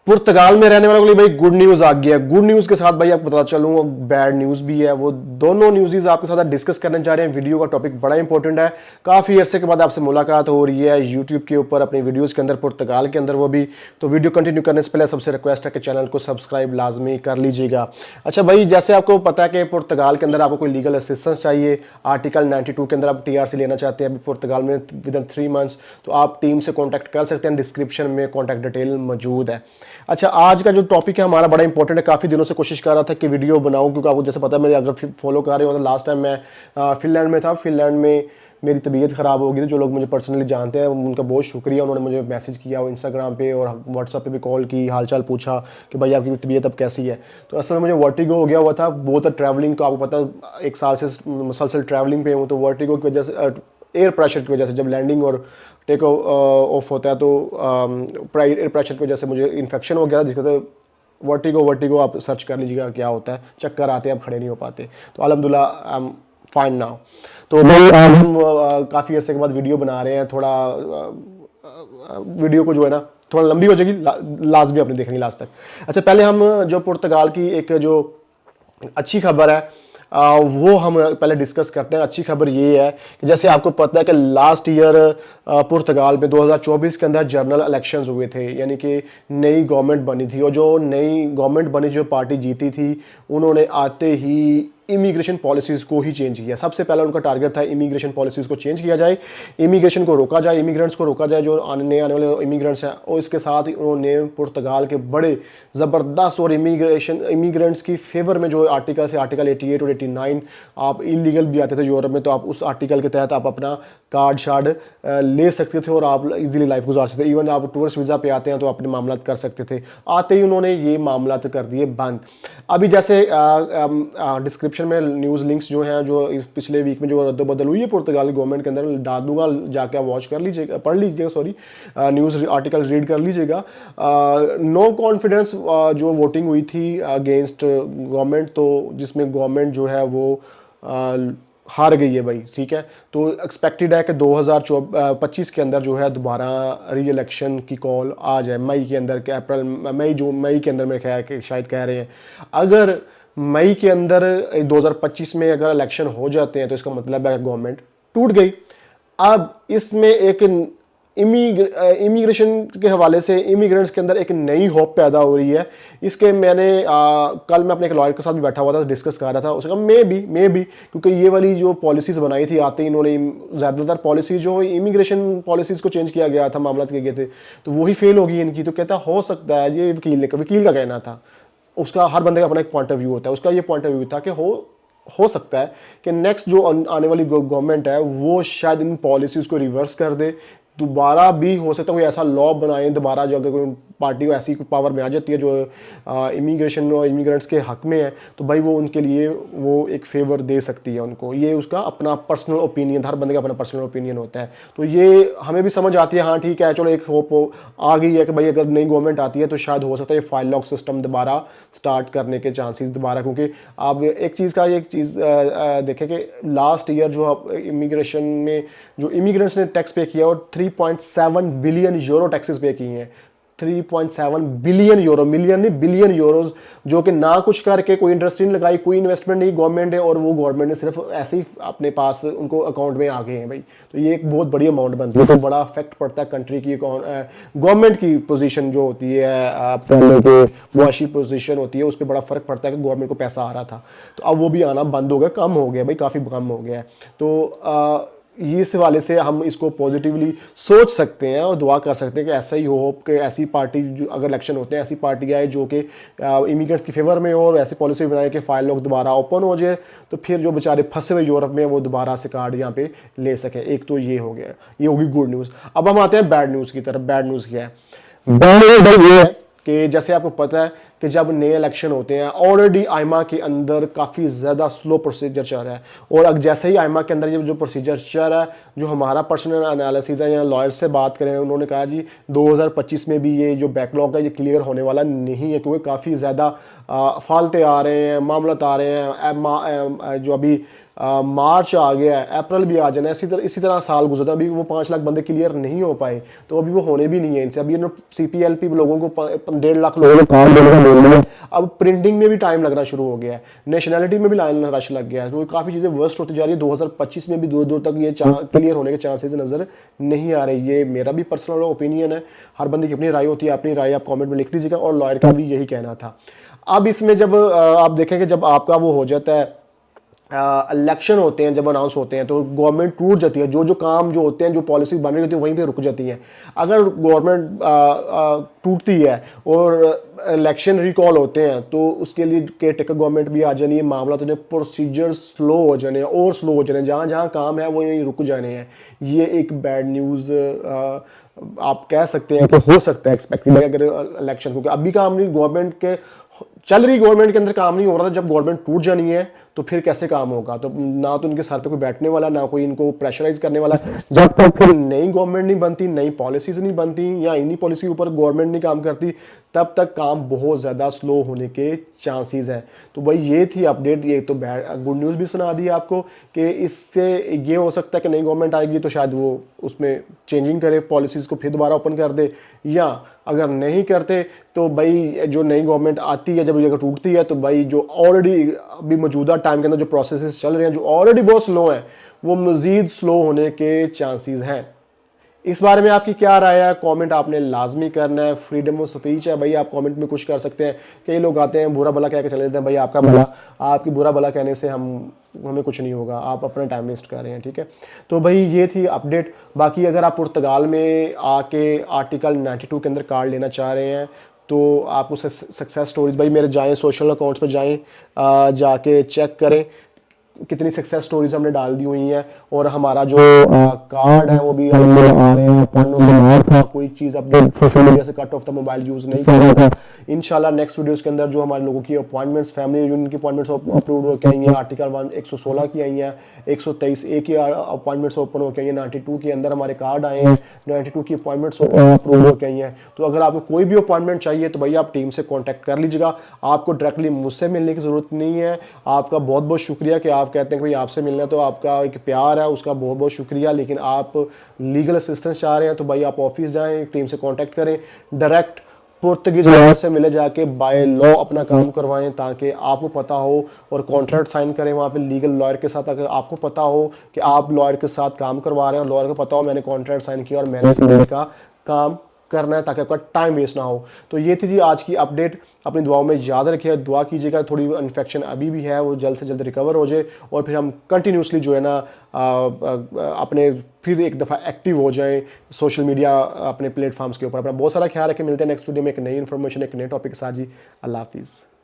पुर्तगाल में रहने वालों के लिए भाई गुड न्यूज आ गया है। गुड न्यूज के साथ भाई आपको बता चलूं बैड न्यूज भी है, वो दोनों न्यूज़ आपके साथ डिस्कस करने जा रहे हैं। वीडियो का टॉपिक बड़ा इंपॉर्टेंट है, काफी अरसे के बाद आपसे मुलाकात हो रही है यूट्यूब के ऊपर अपनी वीडियोस के अंदर, पुर्तगाल के अंदर वो भी। तो वीडियो कंटिन्यू करने से पहले सबसे रिक्वेस्ट है कि चैनल को सब्सक्राइब लाजमी कर लीजिएगा। अच्छा भाई, जैसे आपको पता है कि पुर्तगाल के अंदर आपको कोई लीगल असिस्टेंस चाहिए, आर्टिकल 92 के अंदर आप TRC लेना चाहते हैं अभी पुर्तगाल में विद इन 3 मंथ्स, तो आप टीम से कॉन्टैक्ट कर सकते हैं, डिस्क्रिप्शन में कॉन्टैक्ट डिटेल मौजूद है। अच्छा, आज का जो टॉपिक है हमारा बड़ा इंपॉर्टेंट है। काफ़ी दिनों से कोशिश कर रहा था कि वीडियो बनाऊं, क्योंकि आपको जैसे पता है, मेरे अगर फॉलो कर रहे हो तो लास्ट टाइम मैं फिनलैंड में था। फिनलैंड में मेरी तबीयत ख़राब हो गई थी। जो लोग मुझे पर्सनली जानते हैं उनका बहुत शुक्रिया, उन्होंने मुझे मैसेज किया और इंस्टाग्राम पे और व्हाट्सएप पे भी कॉल की, हालचाल पूछा कि भाई आपकी तबीयत अब कैसी है। तो असल में मुझे वर्टिगो हो गया हुआ था बहुत। ट्रैवलिंग तो आपको पता है 1 साल से मुसलसल ट्रैवलिंग पे हूँ, तो वर्टिगो की वजह से, एयर प्रेशर की वजह से, जब लैंडिंग और टेक ऑफ होता है तो एयर प्रेशर की वजह से मुझे इन्फेक्शन हो गया, जिसके वर्टिगो आप सर्च कर लीजिएगा क्या होता है। चक्कर आते हैं, आप खड़े नहीं हो पाते। तो अल्हम्दुलिल्लाह आई एम फाइन नाउ। तो भाई आज हम काफ़ी अरसे के बाद वीडियो बना रहे हैं। थोड़ा वीडियो को जो है ना थोड़ा लंबी हो जाएगी, लास्ट भी आपने देखनी लास्ट तक। अच्छा, पहले हम जो पुर्तगाल की एक जो अच्छी खबर है वो हम पहले डिस्कस करते हैं। अच्छी खबर ये है कि जैसे आपको पता है कि लास्ट ईयर पुर्तगाल में 2024 के अंदर जनरल इलेक्शंस हुए थे, यानी कि नई गवर्नमेंट बनी थी। और जो नई गवर्नमेंट बनी, जो पार्टी जीती थी, उन्होंने आते ही इमिग्रेशन पॉलिसीज़ को ही चेंज किया। सबसे पहला उनका टारगेट था इमिग्रेशन पॉलिसीज़ को चेंज किया जाए, इमिग्रेशन को रोका जाए, इमिग्रेंट्स को रोका जाए, जो आने वाले इमिग्रेंट्स हैं। और इसके साथ ही उन्होंने पुर्तगाल के बड़े ज़बरदस्त और इमिग्रेंट्स की फेवर में जो आर्टिकल से आर्टिकल 88 और 89, आप इलीगल भी आते थे यूरोप में, तो आप उस आर्टिकल के तहत आप अपना कार्ड शार्ड ले सकते थे और आप इजीली लाइफ गुजार सकते थे। इवन आप टूरिस्ट वीज़ा पे आते हैं तो अपने मामला कर सकते थे। आते ही उन्होंने ये मामला कर दिए बंद। अभी जैसे डिस्क्रिप्शन में न्यूज़ लिंक्स जो हैं, जो पिछले वीक में जो रद्दबदल हुई है पुर्तगाल गवर्नमेंट के अंदर, डाल दूंगा, जाके आप वॉच कर लीजिएगा, पढ़ लीजिएगा, सॉरी न्यूज़ आर्टिकल रीड कर लीजिएगा। नो कॉन्फिडेंस जो वोटिंग हुई थी अगेंस्ट गवर्नमेंट, तो जिसमें गवर्नमेंट जो है वो हार गई है भाई, ठीक है। तो एक्सपेक्टेड है कि 2025 के अंदर जो है दोबारा री इलेक्शन की कॉल आ जाए मई के अंदर, के अप्रैल मई के अंदर में ख्याल कि शायद कह रहे हैं। अगर मई के अंदर 2025 में अगर इलेक्शन हो जाते हैं तो इसका मतलब है गवर्नमेंट टूट गई। अब इसमें एक इमिग्रेशन के हवाले से इमिग्रेंट्स के अंदर एक नई होप पैदा हो रही है। इसके मैंने कल मैं अपने एक लॉयर के साथ भी बैठा हुआ था, डिस्कस कर रहा था। उसका मे भी क्योंकि ये वाली जो पॉलिसीज़ बनाई थी, आते ही इन्होंने ज़्यादातर पॉलिसी जो इमिग्रेशन पॉलिसीज़ को चेंज किया गया था, मामला किए गए थे, तो वही फेल होगी इनकी। तो कहता हो सकता है, ये वकील का कहना था, उसका हर बंदे का अपना एक पॉइंट ऑफ व्यू होता है। उसका ये पॉइंट ऑफ व्यू था कि हो सकता है कि नेक्स्ट जो आने वाली गवर्नमेंट है वो शायद इन पॉलिसीज़ को रिवर्स कर दे। दोबारा भी हो सकता है कोई ऐसा लॉ बनाए दोबारा, जो अगर कोई पार्टी को ऐसी पावर में आ जाती है जो इमिग्रेशन और इमिग्रेंट्स के हक में है, तो भाई वो उनके लिए वो एक फेवर दे सकती है उनको। ये उसका अपना पर्सनल ओपिनियन, हर बंदे का अपना पर्सनल ओपिनियन होता है। तो ये हमें भी समझ आती है, हाँ ठीक है, चलो एक होप आ गई है कि भाई अगर नई गवर्नमेंट आती है तो शायद हो सकता है ये फाइल लॉक सिस्टम दोबारा स्टार्ट करने के चांसेस दोबारा। क्योंकि आप एक चीज़ देखें कि लास्ट ईयर जो इमिग्रेशन में जो इमिग्रेंट्स ने टैक्स पे किया और 3.7 बिलियन यूरो टैक्सेस पे किए हैं। 3.7 बिलियन यूरो, मिलियन नहीं बिलियन यूरोज, जो कि ना कुछ करके, कोई इंडस्ट्री नहीं लगाई, कोई इन्वेस्टमेंट नहीं, गवर्नमेंट है, और वो गवर्नमेंट ने सिर्फ ऐसे ही अपने पास उनको अकाउंट में आ गए हैं भाई। तो ये एक बहुत बड़ी अमाउंट बनती है, तो बड़ा इफेक्ट पड़ता है कंट्री की गवर्नमेंट की पोजीशन जो होती है, पहले के मुआशी पोजीशन होती है, उस पर बड़ा फर्क पड़ता है कि गवर्नमेंट को पैसा आ रहा था, तो अब वो भी आना बंद हो गया, कम हो गया भाई, काफ़ी कम हो गया है। तो इस हवाले से हम इसको पॉजिटिवली सोच सकते हैं और दुआ कर सकते हैं कि ऐसा ही हो कि ऐसी पार्टी जो अगर इलेक्शन होते हैं, ऐसी पार्टी आए जो कि इमिग्रेंट्स की फेवर में हो और ऐसी पॉलिसी बनाए कि फाइल लॉक दोबारा ओपन हो जाए, तो फिर जो बेचारे फंसे हुए यूरोप में वो दोबारा से कार्ड यहाँ पे ले सकें। एक तो ये हो गया, ये होगी गुड न्यूज़। अब हम आते हैं बैड न्यूज़ की तरफ। बैड न्यूज़ क्या है? बैड न्यूज़ ये है कि जैसे आपको पता है कि जब नए इलेक्शन होते हैं, ऑलरेडी आइमा के अंदर काफ़ी ज़्यादा स्लो प्रोसीजर चल रहा है, और अब जैसे ही आइमा के अंदर ये जो प्रोसीजर चल रहा है, जो हमारा पर्सनल एनालिसिस है या लॉयर से बात करें, उन्होंने कहा जी 2025 में भी ये जो बैकलॉग है ये क्लियर होने वाला नहीं है, क्योंकि काफ़ी ज़्यादा फालते आ रहे हैं, मामला आ रहे हैं। जो अभी मार्च आ गया है, अप्रैल भी आ जाना, इसी तरह साल गुजरता, अभी वो 5 लाख बंदे क्लियर नहीं हो पाए, तो अभी वो होने भी नहीं है इनसे। अभी CPLP लोगों को 1.5 लाख लोगों को काम देने का बोल दिया। अब प्रिंटिंग में भी टाइम लगना शुरू हो गया है, नेशनैलिटी में भी लाइन रश लग गया है, तो काफ़ी चीज़ें वर्स्ट होती जा रही है। 2025 में भी दूर दूर तक ये क्लियर होने के चांसेस नज़र नहीं आ रही। ये मेरा भी पर्सनल ओपिनियन है, हर बंदे की अपनी राय होती है, अपनी राय आप कॉमेंट में लिख दीजिएगा, और लॉयर का भी यही कहना था। अब इसमें जब आप देखेंगे, जब आपका वो हो जाता है, इलेक्शन होते हैं, जब अनाउंस होते हैं, तो गवर्नमेंट टूट जाती है, जो काम जो होते हैं, जो पॉलिसी बन रही होती है वहीं पे रुक जाती हैं। अगर गवर्नमेंट टूटती है और इलेक्शन रिकॉल होते हैं, तो उसके लिए केयर टेकर गवर्नमेंट भी आ जानी है, मामला तो प्रोसीजर स्लो हो जाने हैं, और स्लो हो जाने हैं, जहाँ जहाँ काम है वो यहीं रुक जाने हैं। ये एक बैड न्यूज़ आप कह सकते हैं कि हो सकता है एक्सपेक्टेड अगर इलेक्शन, क्योंकि अभी काम नहीं, गवर्नमेंट के चल रही गवर्नमेंट के अंदर काम नहीं हो रहा था, जब गवर्नमेंट टूट जानी है तो फिर कैसे काम होगा? तो ना तो इनके सर पे कोई बैठने वाला, ना कोई इनको प्रेशराइज करने वाला। जब तक फिर नई गवर्नमेंट नहीं बनती, नई पॉलिसीज नहीं बनती, या इन्हीं पॉलिसी के ऊपर गवर्नमेंट नहीं काम करती, तब तक काम बहुत ज़्यादा स्लो होने के चांसेस हैं। तो भाई ये थी अपडेट। ये तो गुड न्यूज़ भी सुना दी आपको कि इससे ये हो सकता है कि नई गवर्नमेंट आएगी तो शायद वो उसमें चेंजिंग करे, पॉलिसीज़ को फिर दोबारा ओपन कर दे, या अगर नहीं करते तो भाई जो नई गवर्नमेंट आती है, जब ये अगर टूटती है, तो भाई जो ऑलरेडी अभी मौजूदा टाइम के अंदर जो प्रोसेसेस चल रहे हैं, जो ऑलरेडी बहुत स्लो हैं, वो मज़ीद स्लो होने के चांसेस हैं। इस बारे में आपकी क्या राय है? कमेंट आपने लाजमी करना है, फ्रीडम ऑफ स्पीच है भाई, आप कमेंट में कुछ कर सकते हैं। कई लोग आते हैं बुरा भला कह के चले जाते हैं, भाई आपका भला, आपकी बुरा भला कहने से हमें कुछ नहीं होगा, आप अपना टाइम वेस्ट कर रहे हैं, ठीक है। तो भाई ये थी अपडेट। बाकी अगर आप पुर्तगाल में आके आर्टिकल 92 के अंदर कार्ड लेना चाह रहे हैं, तो आपको सक्सेस स्टोरीज भाई मेरे जाएँ, सोशल अकाउंट्स पर जाएँ, जाके चेक करें कितनी सक्सेस स्टोरीज हमने डाल दी हुई हैं, और हमारा जो कार्ड है वो भी आ रहे हैं। था कोई चीज़ अपने सोशल मीडिया से कट ऑफ था, मोबाइल यूज़ नहीं कर रहा था। इंशाल्लाह नेक्स्ट वीडियोस के अंदर जो हमारे लोगों की अपॉइंटमेंट्स, फैमिली यूनियन की अपॉइंटमेंट्स अप्रूव होकर आई हैं, आर्टिकल 116 की आई हैं, 123A की अपॉइंटमेंट्स ओपन होकर आई हैं, 92 के अंदर हमारे कार्ड आए हैं, 92 की अपॉइंटमेंट्स अप्रूव होकर आई हैं। तो अगर आपको कोई भी अपॉइंटमेंट चाहिए तो भैया आप टीम से कॉन्टैक्ट कर लीजिएगा, आपको डायरेक्टली मुझसे मिलने की ज़रूरत नहीं है। आपका बहुत बहुत शुक्रिया कि आप कहते हैं कि भाई आपसे मिलना है, तो आपका एक प्यार है, उसका बहुत बहुत शुक्रिया। लेकिन आप लीगल असिस्टेंस चाह रहे हैं तो भाई आप ऑफिस जाएं, टीम से कांटेक्ट करें, डायरेक्ट पुर्तगीज लॉयर से मिले, जाके बाय लॉ अपना काम करवाएं, ताकि आपको पता हो, और कॉन्ट्रैक्ट साइन करें वहाँ पे लीगल लॉयर के साथ, ताकि आपको पता हो कि आप लॉयर के साथ काम करवा रहे हैं, और लॉयर को पता हो मैंने कॉन्ट्रैक्ट साइन किया और मैंने का काम करना है, ताकि आपका टाइम वेस्ट ना हो। तो ये थी जी आज की अपडेट। अपनी दुआओं में याद रखिएगा, दुआ कीजिएगा, थोड़ी इन्फेक्शन अभी भी है, वो जल्द से जल्द रिकवर हो जाए, और फिर हम कंटिन्यूसली जो है ना अपने फिर एक दफ़ा एक्टिव हो जाएं सोशल मीडिया अपने प्लेटफॉर्म्स के ऊपर। अपना बहुत सारा ख्याल रखें, मिलते हैं नेक्स्ट वीडियो में एक नई इन्फॉर्मेशन, एक नए टॉपिक के साथ जी। अल्लाह हाफिज़।